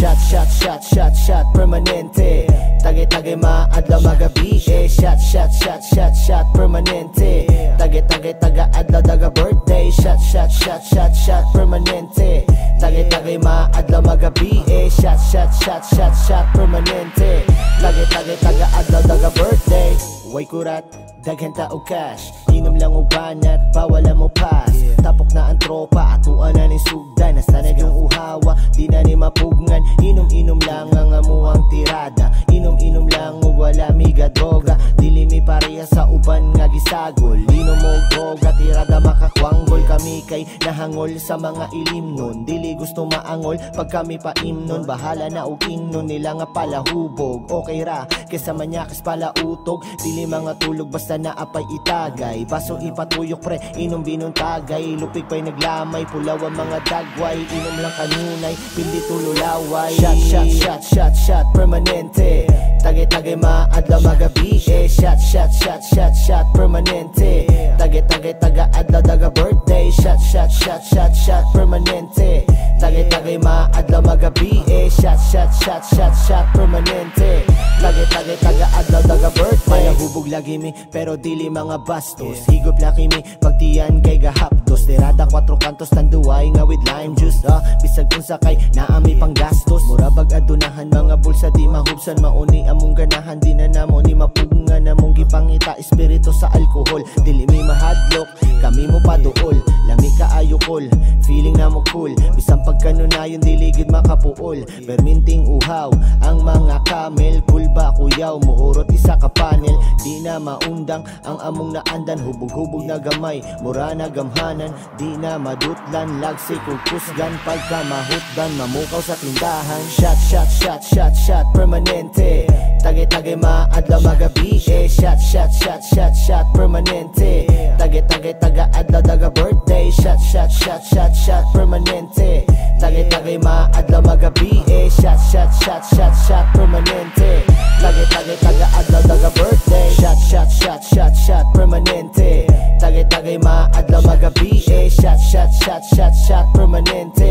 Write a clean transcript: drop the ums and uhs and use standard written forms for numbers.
Shot, shot, shot, shot, shot, permanente. Tagay-tagay maadlaw magabi eh. Shot, shot, shot, shot, shot, permanente. Tagay-tagay taga-adlaw daga birthday. Shot, shot, shot, shot, shot, permanente. Tagay-tagay maadlaw magabi eh. Shot, shot, shot, shot, shot, permanente. Tagay-tagay taga-adlaw daga birthday. Way kurat, daghan ta og cash. Inom lang og banat, bawal mo pass. Tapok na ang tropa, atuan na ni sugdan. Nasanay yung uhawa, di na ni mapugngan. Inom-inom lang ang amuang tirada. Inom-inom lang og wala miga droga. Dili mi pareha sa uban nga gisagol. Inom mo droga, tirada makakwanggol. Kami kay nahangol sa mga ilim nun. Dili gusto maangol, pag kami pa imnon. Bahala na og ingnon nila nga pala hubog. Okay ra, kesa manyakas pala utog. Dili mga tulog basta naapay itagay. Baso ipatuyok pre, inom binong tagay. Lupig pa'y naglamay, pulaw ang mga dagway. Inom lang kanunay, pindi tululaway. Shot, shot, shot, shot, shot, permanente. Tagay-tagay maadlaw magabi eh. Shot, shot, shot, shot, shot, permanente. Tagay-tagay taga-adlaw daga birthday. Shot, shot, shot, shot, shot, permanente. Tagay-tagay maadlaw magabi eh. Shot, shot, shot, shot, shot, permanente. Tagay-tagay taga-adlaw daga birthday. Hubog lagi mi, pero dili mga bastos. Higop laki mi, pagtiyan kay gahaptos. Tirada 4 kantos, tanduay nga with lime juice. Bisag kung sakay, naami pang gastos. Murabag adunahan, mga bulsa di mahubsan. Mauni among ganahan, di na namo ni mapugngan. Among gipangita, espiritu sa alkohol. Dili mi mahadlok, kami mo paduol. Lami kaayokol, feeling na mo cool. Bisang pagkanunayon, diligid makapuol. Perminting uhaw, ang mga camel. Pulba kuyaw, muhurot isa ka panel. Di na maundang ang among naandan. Hubog-hubog na gamay, mura na gamhanan. Di na madutlan, lagsi kukusgan. Pagka mahutdan, mamukaw sa tindahan. Shot, shot, shot, shot, shot, permanente. Tagay-tagay maadlaw magabi eh. Shot, shot, shot, shot, shot, permanente. Tagay-tagay taga-adlaw daga birthday. Shot, shot, shot, shot, shot, permanente. Tagay-tagay maadlaw magabi eh. Shot, shot, shot, shot, shot, permanente. Tagay-tagay taga-adlaw daga birthday. Shot, shot, shot, shot, shot, permanente. Tagay-tagay maadlaw magabi eh. Shot, shot, shot, shot, shot, permanente.